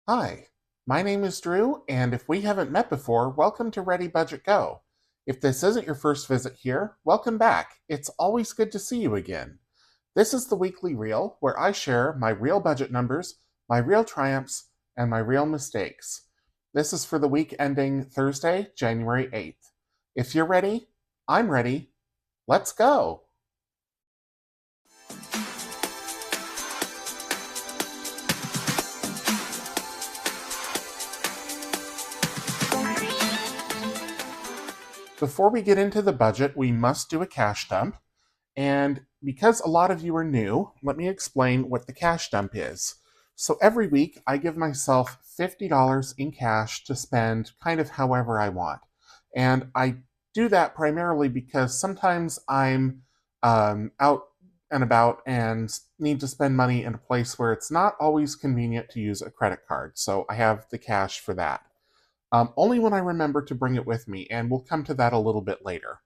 Hi, my name is Drew, and if we haven't met before, welcome to ReadyBudgetGo. If this isn't your first visit here, welcome back. It's always good to see you again. This is the weekly reel where I share my real budget numbers, my real triumphs, and my real mistakes. This is for the week ending Thursday, January 8th. If you're ready, I'm ready. Let's go. Before we get into the budget, we must do a cash dump. And because a lot of you are new, let me explain what the cash dump is. So every week, I give myself $50 in cash to spend kind of however I want. And I do that primarily because sometimes I'm out and about and need to spend money in a place where it's not always convenient to use a credit card. So I have the cash for that. Only when I remember to bring it with me, and we'll come to that a little bit later.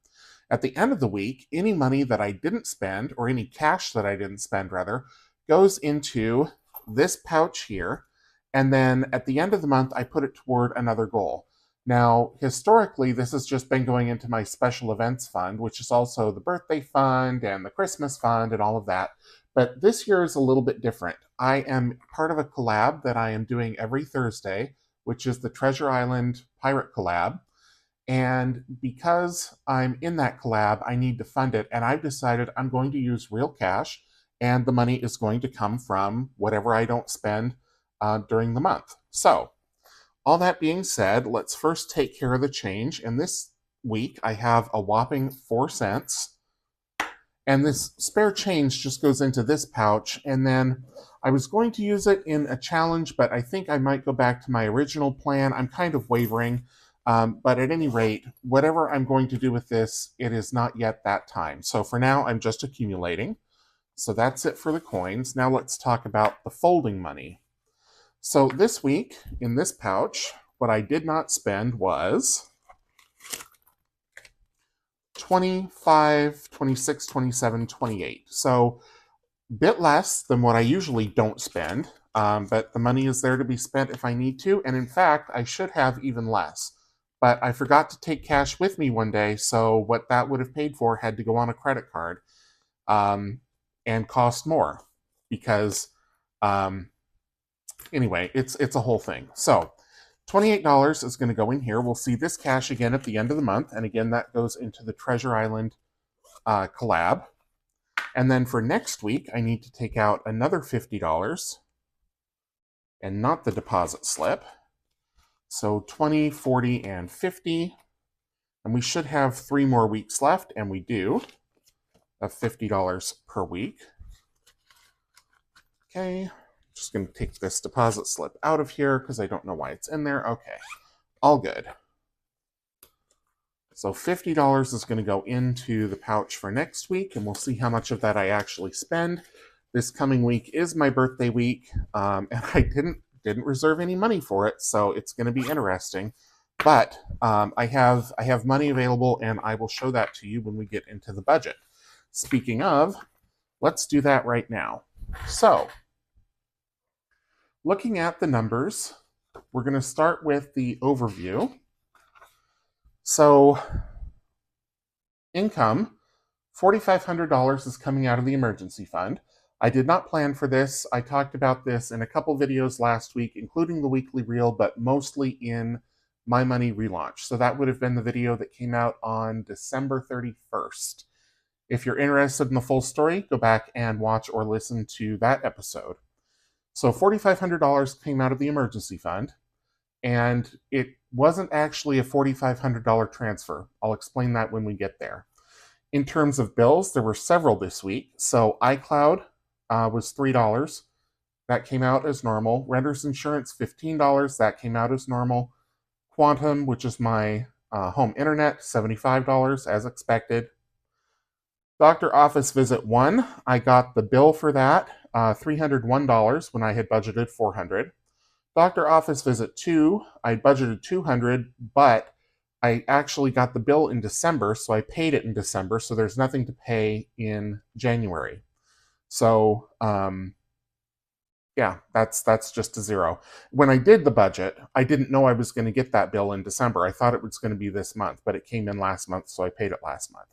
At the end of the week, any money that I didn't spend, or any cash that I didn't spend rather, goes into this pouch here, and then at the end of the month, I put it toward another goal. Now, historically, this has just been going into my special events fund, which is also the birthday fund and the Christmas fund and all of that. But this year is a little bit different. I am part of a collab that I am doing every Thursday, which is the Treasure Island Pirate Collab. And because I'm in that collab, I need to fund it. And I've decided I'm going to use real cash, and the money is going to come from whatever I don't spend during the month. So, all that being said, let's first take care of the change. And this week, I have a whopping 4 cents. And this spare change just goes into this pouch. And then I was going to use it in a challenge, but I think I might go back to my original plan. I'm kind of wavering. But at any rate, whatever I'm going to do with this, it is not yet that time. So for now, I'm just accumulating. So that's it for the coins. Now let's talk about the folding money. So this week, in this pouch, what I did not spend was 25, 26, 27, 28. So a bit less than what I usually don't spend, but the money is there to be spent if I need to. And in fact, I should have even less. But I forgot to take cash with me one day, so what that would have paid for had to go on a credit card and cost more because, anyway, it's a whole thing. So $28 is going to go in here. We'll see this cash again at the end of the month, and again, that goes into the Treasure Island collab. And then for next week, I need to take out another $50 and not the deposit slip. So 20, 40, and 50. And we should have 3 more weeks left, and we do, of $50 per week. Okay, just going to take this deposit slip out of here because I don't know why it's in there. Okay, all good. So $50 is going to go into the pouch for next week, and we'll see how much of that I actually spend. This coming week is my birthday week, and I didn't reserve any money for it, so it's going to be interesting. But I have money available, and I will show that to you when we get into the budget. Speaking of, let's do that right now. So, looking at the numbers, we're going to start with the overview. So, income, $4,500 is coming out of the emergency fund. I did not plan for this. I talked about this in a couple videos last week, including the weekly reel, but mostly in My Money relaunch. So that would have been the video that came out on December 31st. If you're interested in the full story, go back and watch or listen to that episode. So $4,500 came out of the emergency fund, and it wasn't actually a $4,500 transfer. I'll explain that when we get there. In terms of bills, there were several this week. So iCloud was $3. That came out as normal. Renter's insurance, $15. That came out as normal. Quantum, which is my home internet, $75 as expected. Doctor office visit 1, I got the bill for that, $301 when I had budgeted $400. Doctor office visit 2, I budgeted $200, but I actually got the bill in December, so I paid it in December, so there's nothing to pay in January. So Yeah, that's just a zero. When I did the budget, I didn't know I was going to get that bill in December. I thought it was going to be this month, but it came in last month, so I paid it last month.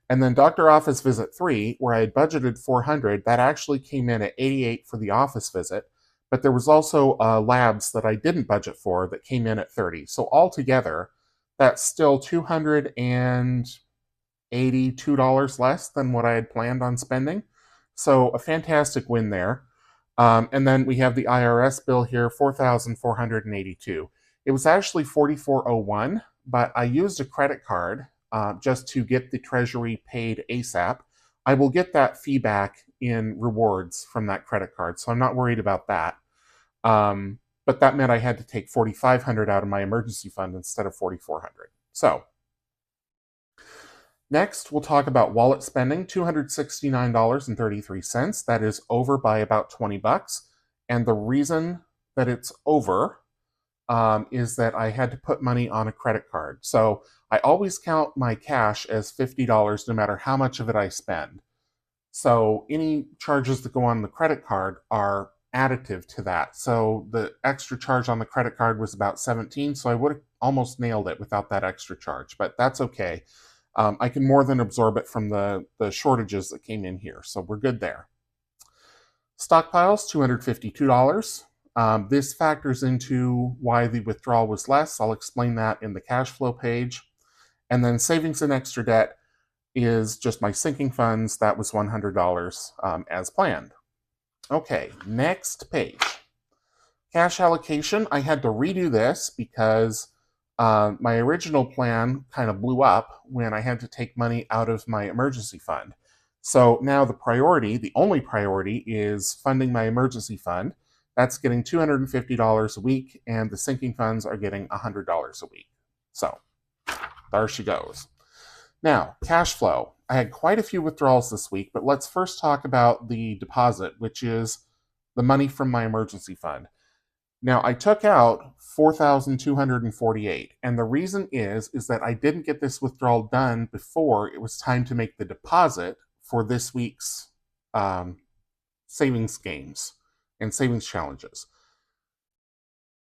And then doctor office visit 3, where I had budgeted 400, that actually came in at 88 for the office visit, but there was also labs that I didn't budget for that came in at 30. So altogether, that's still $282 less than what I had planned on spending. So a fantastic win there. And then we have the IRS bill here, $4,482. It was actually $4,401, but I used a credit card just to get the Treasury paid ASAP. I will get that fee back in rewards from that credit card, so I'm not worried about that. But that meant I had to take $4,500 out of my emergency fund instead of $4,400. So next, we'll talk about wallet spending, $269.33. That is over by about 20 bucks. And the reason that it's over is that I had to put money on a credit card. So I always count my cash as $50 no matter how much of it I spend. So any charges that go on the credit card are additive to that. So the extra charge on the credit card was about 17, so I would have almost nailed it without that extra charge, but that's okay. I can more than absorb it from the shortages that came in here, so we're good there. Stockpiles, $252. This factors into why the withdrawal was less. I'll explain that in the cash flow page. And then savings and extra debt is just my sinking funds. That was $100 as planned. Okay, next page. Cash allocation. I had to redo this because my original plan kind of blew up when I had to take money out of my emergency fund. So now the priority, the only priority, is funding my emergency fund. That's getting $250 a week, and the sinking funds are getting $100 a week. So there she goes. Now, cash flow. I had quite a few withdrawals this week, but let's first talk about the deposit, which is the money from my emergency fund. Now, I took out $4,248, and the reason is that I didn't get this withdrawal done before it was time to make the deposit for this week's savings games and savings challenges.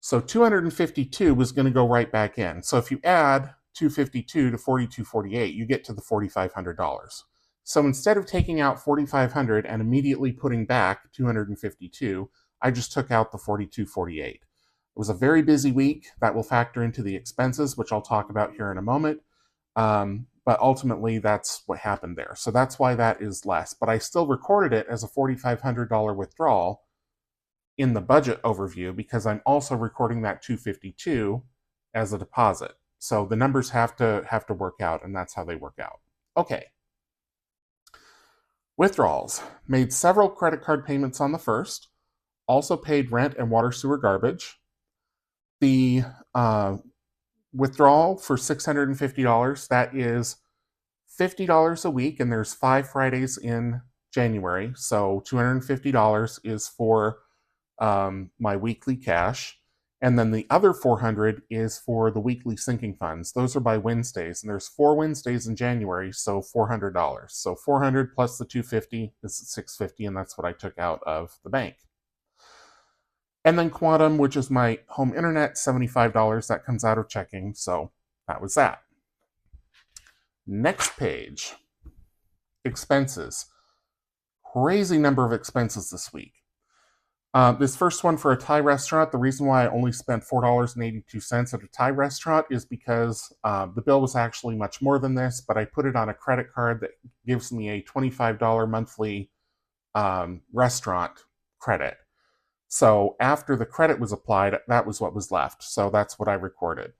So 252 was going to go right back in. So if you add 252 to 4248, you get to the $4,500. So instead of taking out $4,500 and immediately putting back 252, I just took out the 4248. It was a very busy week. That will factor into the expenses, which I'll talk about here in a moment. But ultimately, that's what happened there. So that's why that is less. But I still recorded it as a $4,500 withdrawal in the budget overview because I'm also recording that 252 as a deposit. So the numbers have to work out, and that's how they work out. Okay. Withdrawals. Made several credit card payments on the 1st. Also paid rent and water sewer garbage. The withdrawal for $650, that is $50 a week, and there's 5 Fridays in January. So $250 is for my weekly cash. And then the other $400 is for the weekly sinking funds. Those are by Wednesdays, and there's 4 Wednesdays in January, so $400. So $400 plus the $250 is $650, and that's what I took out of the bank. And then Quantum, which is my home internet, $75. That comes out of checking, so that was that. Next page. Expenses. Crazy number of expenses this week. This first one for a Thai restaurant, the reason why I only spent $4.82 at a Thai restaurant is because the bill was actually much more than this, but I put it on a credit card that gives me a $25 monthly restaurant credit. So after the credit was applied, that was what was left. So that's what I recorded.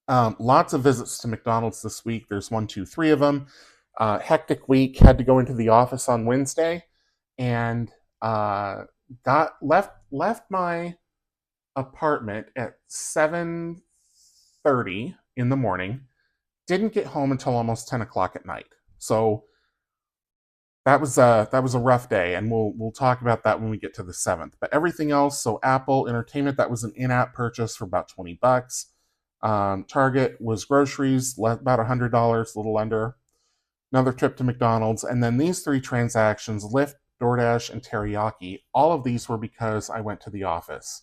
Lots of visits to McDonald's this week. There's 1, 2, 3 of them. Hectic week, had to go into the office on Wednesday, and left my apartment at 7:30 in the morning. Didn't get home until almost 10 o'clock at night. So that was a rough day, and we'll talk about that when we get to the 7th. But everything else, so Apple Entertainment, that was an in-app purchase for about 20 bucks. Target was groceries, about $100, a little under. Another trip to McDonald's, and then these 3 transactions: Lyft, DoorDash, and teriyaki. All of these were because I went to the office.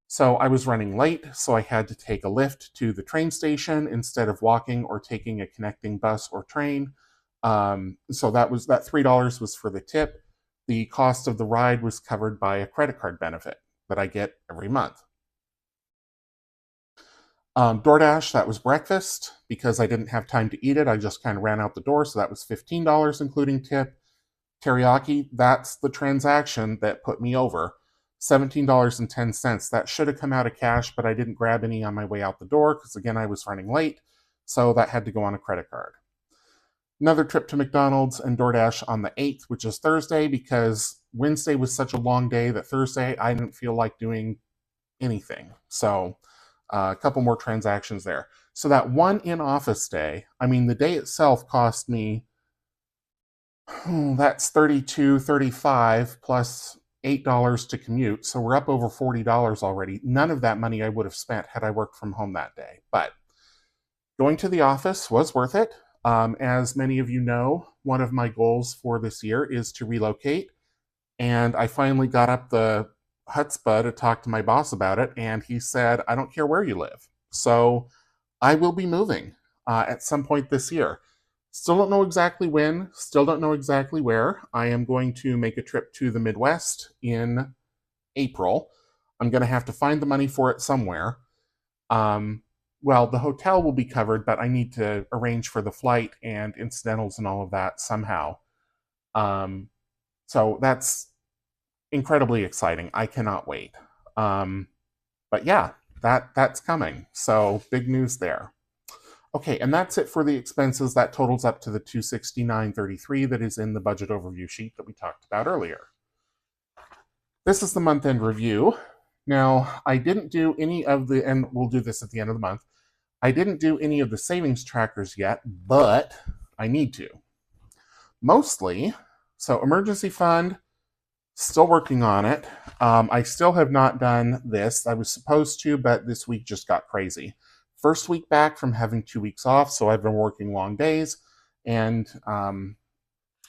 So I was running late, so I had to take a Lyft to the train station instead of walking or taking a connecting bus or train. So that $3 was for the tip. The cost of the ride was covered by a credit card benefit that I get every month. DoorDash, that was breakfast. Because I didn't have time to eat it, I just kind of ran out the door, so that was $15 including tip. Teriyaki, that's the transaction that put me over. $17.10. That should have come out of cash, but I didn't grab any on my way out the door because, again, I was running late, so that had to go on a credit card. Another trip to McDonald's and DoorDash on the 8th, which is Thursday, because Wednesday was such a long day that Thursday I didn't feel like doing anything. So a couple more transactions there. So that one in-office day, I mean, the day itself cost me, that's $32, $35 plus $8 to commute. So we're up over $40 already. None of that money I would have spent had I worked from home that day. But going to the office was worth it. As many of you know, one of my goals for this year is to relocate. And I finally got up the chutzpah to talk to my boss about it. And he said, I don't care where you live. So I will be moving at some point this year. Still don't know exactly when, still don't know exactly where. I am going to make a trip to the Midwest in April. I'm going to have to find the money for it somewhere. Well, the hotel will be covered, but I need to arrange for the flight and incidentals and all of that somehow. So that's incredibly exciting. I cannot wait. But yeah, that's coming. So big news there. Okay, and that's it for the expenses. That totals up to the $269.33 that is in the budget overview sheet that we talked about earlier. This is the month-end review. Now, I didn't do any of the, and we'll do this at the end of the month, I didn't do any of the savings trackers yet, but I need to. Mostly, so emergency fund, still working on it. I still have not done this. I was supposed to, but this week just got crazy. First week back from having 2 weeks off, so I've been working long days. And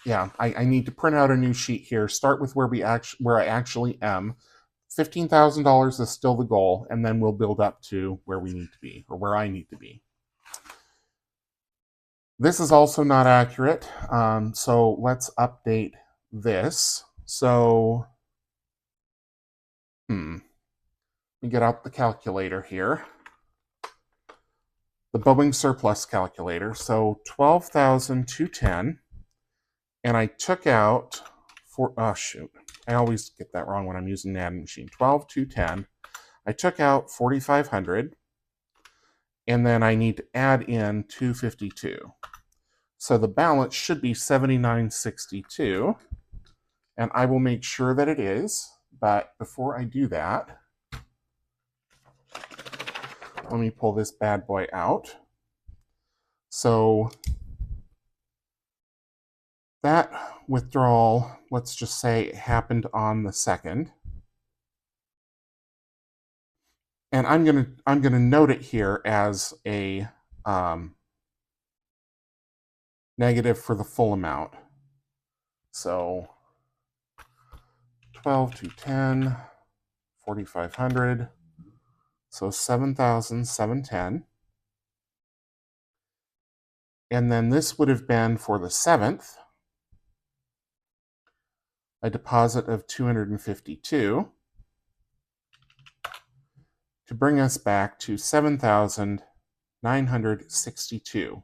yeah, I need to print out a new sheet here. Start with where I actually am. $15,000 is still the goal, and then we'll build up to where we need to be, or where I need to be. This is also not accurate, so let's update this. So, let me get out the calculator here. The Boeing surplus calculator. So 12,210, and I took out I always get that wrong when I'm using an adding machine. 12,210. I took out 4,500, and then I need to add in 252. So the balance should be 7962, and I will make sure that it is. But before I do that, let me pull this bad boy out. So that withdrawal, let's just say it happened on the 2nd. And I'm gonna note it here as a negative for the full amount. So 12,210, 4,500. So 7,710. And then this would have been for the 7th, a deposit of 252 to bring us back to 7,962.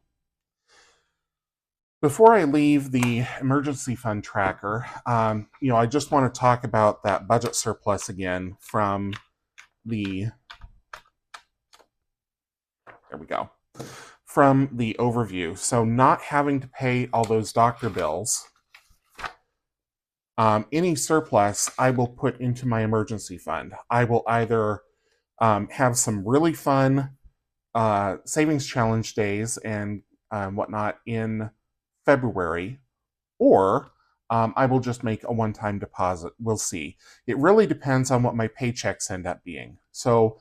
Before I leave the emergency fund tracker, I just want to talk about that budget surplus again from the, there we go, from the overview. So not having to pay all those doctor bills. Any surplus I will put into my emergency fund. I will either have some really fun savings challenge days and whatnot in February, or I will just make a one-time deposit. We'll see. It really depends on what my paychecks end up being. So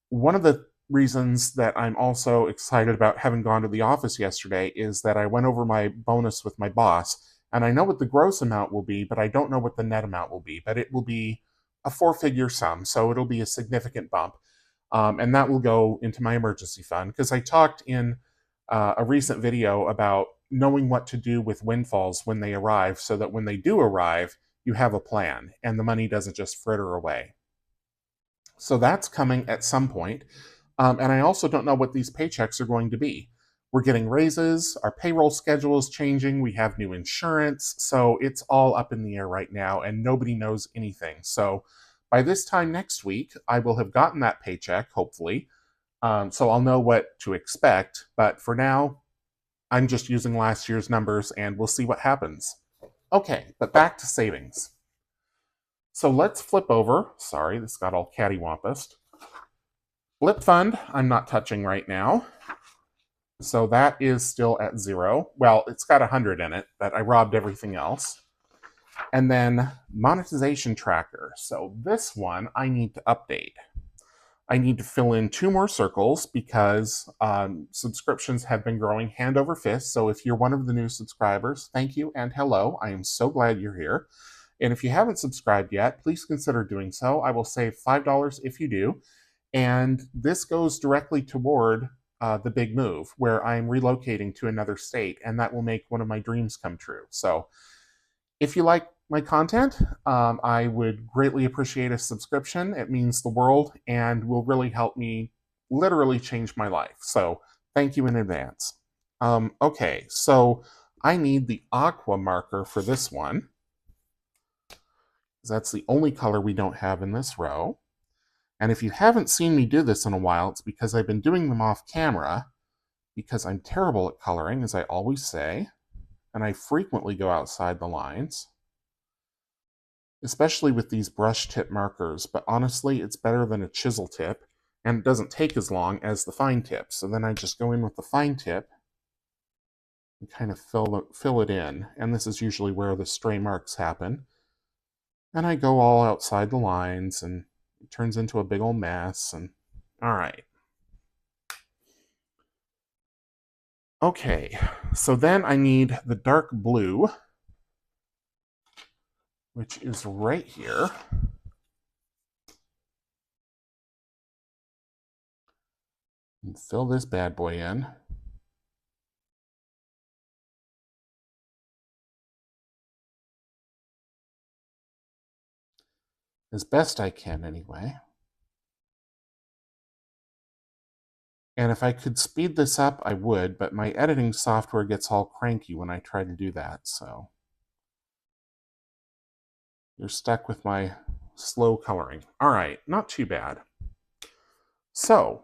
one of the reasons that I'm also excited about having gone to the office yesterday is that I went over my bonus with my boss, And I know what the gross amount will be, but I don't know what the net amount will be. But it will be a four-figure sum, so it'll be a significant bump. And that will go into my emergency fund, because I talked in a recent video about knowing what to do with windfalls when they arrive, so that when they do arrive, you have a plan and the money doesn't just fritter away. So that's coming at some point. And I also don't know what these paychecks are going to be. We're getting raises, our payroll schedule is changing, we have new insurance, so it's all up in the air right now, and nobody knows anything. So by this time next week, I will have gotten that paycheck, hopefully, so I'll know what to expect. But for now, I'm just using last year's numbers, and we'll see what happens. Okay, but back to savings. So let's flip over. Sorry, this got all cattywampus. Blip fund, I'm not touching right now. So that is still at 0. Well, it's got 100 in it, but I robbed everything else. And then monetization tracker. So this one I need to update. I need to fill in 2 more circles, because subscriptions have been growing hand over fist. So if you're one of the new subscribers, thank you and hello. I am so glad you're here. And if you haven't subscribed yet, please consider doing so. I will save $5 if you do. And this goes directly toward the big move, where I'm relocating to another state, and that will make one of my dreams come true. So if you like my content, I would greatly appreciate a subscription. It means the world and will really help me literally change my life. So thank you in advance. Okay, so I need the aqua marker for this one. That's the only color we don't have in this row. And if you haven't seen me do this in a while, it's because I've been doing them off camera, because I'm terrible at coloring, as I always say, and I frequently go outside the lines, especially with these brush tip markers. But honestly, it's better than a chisel tip, and it doesn't take as long as the fine tip. So then I just go in with the fine tip and kind of fill it in. And this is usually where the stray marks happen. And I go all outside the lines, and it turns into a big old mess. And all right. Okay, so then I need the dark blue, which is right here. And fill this bad boy in. As best I can, anyway. And if I could speed this up, I would, but my editing software gets all cranky when I try to do that, so you're stuck with my slow coloring. All right, not too bad. So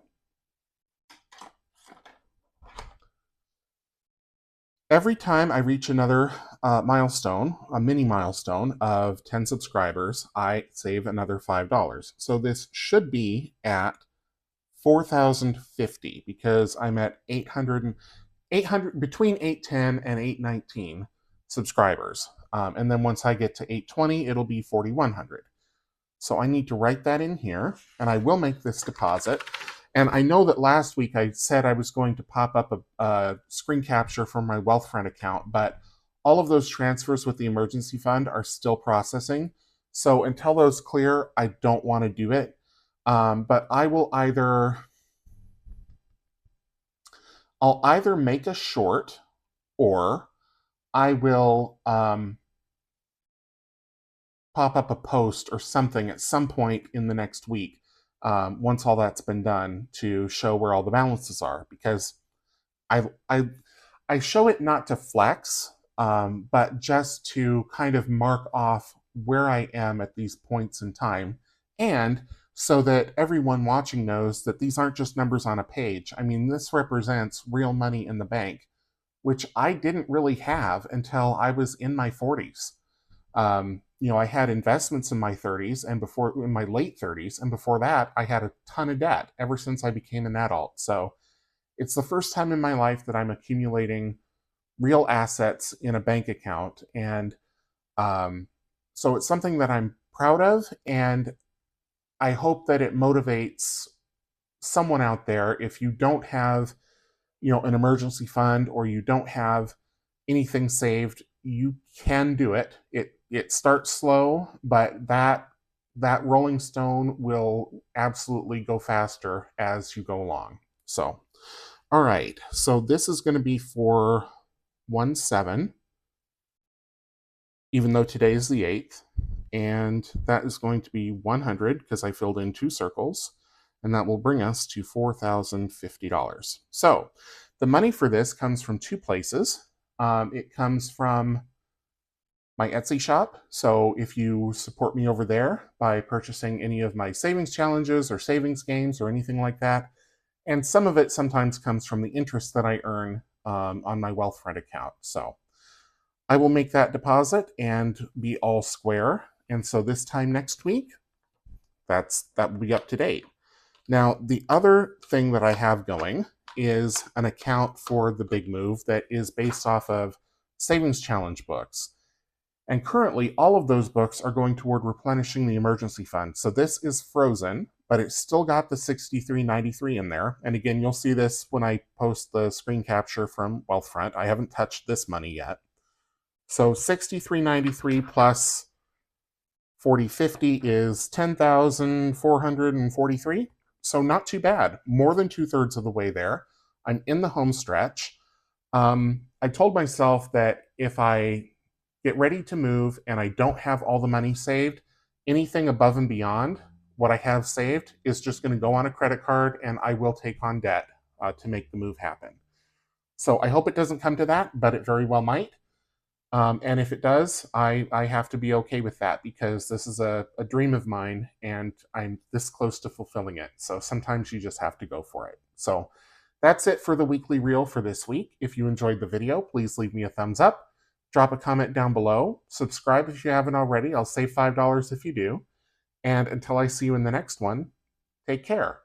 every time I reach another milestone, a mini milestone of 10 subscribers, I save another $5. So this should be at 4,050, because I'm at 800, between 810 and 819 subscribers. And then once I get to 820, it'll be 4,100. So I need to write that in here, and I will make this deposit. And I know that last week I said I was going to pop up a screen capture from my Wealthfront account, but all of those transfers with the emergency fund are still processing. So until those clear, I don't want to do it. But I'll either make a short, or I will pop up a post or something at some point in the next week, once all that's been done, to show where all the balances are, because I show it not to flex, but just to kind of mark off where I am at these points in time, and so that everyone watching knows that these aren't just numbers on a page. I mean, this represents real money in the bank, which I didn't really have until I was in my 40s. I had investments in my 30s and in my late 30s, and before that, I had a ton of debt ever since I became an adult. So it's the first time in my life that I'm accumulating real assets in a bank account, and so it's something that I'm proud of, and I hope that it motivates someone out there. If you don't have, an emergency fund, or you don't have anything saved, you can do it. It starts slow, but that rolling stone will absolutely go faster as you go along. So, all right. So this is going to be for 1/7, even though today is the 8th. And that is going to be 100 because I filled in 2 circles. And that will bring us to $4,050. So the money for this comes from 2 places. It comes from my Etsy shop. So if you support me over there by purchasing any of my savings challenges or savings games or anything like that, and some of it sometimes comes from the interest that I earn on my Wealthfront account. So I will make that deposit and be all square. And so this time next week, that will be up to date. Now, the other thing that I have going is an account for the big move that is based off of savings challenge books. And currently, all of those books are going toward replenishing the emergency fund. So this is frozen, but it's still got the $63.93 in there. And again, you'll see this when I post the screen capture from Wealthfront. I haven't touched this money yet. So $63.93 plus $40.50 is $10,443. So not too bad. More than 2/3 of the way there. I'm in the home stretch. I told myself that if I get ready to move and I don't have all the money saved, anything above and beyond what I have saved is just going to go on a credit card, and I will take on debt to make the move happen. So I hope it doesn't come to that, but it very well might. And if it does, I have to be okay with that because this is a dream of mine and I'm this close to fulfilling it. So sometimes you just have to go for it. So that's it for the weekly reel for this week. If you enjoyed the video, please leave me a thumbs up. Drop a comment down below. Subscribe if you haven't already. I'll save $5 if you do. And until I see you in the next one, take care.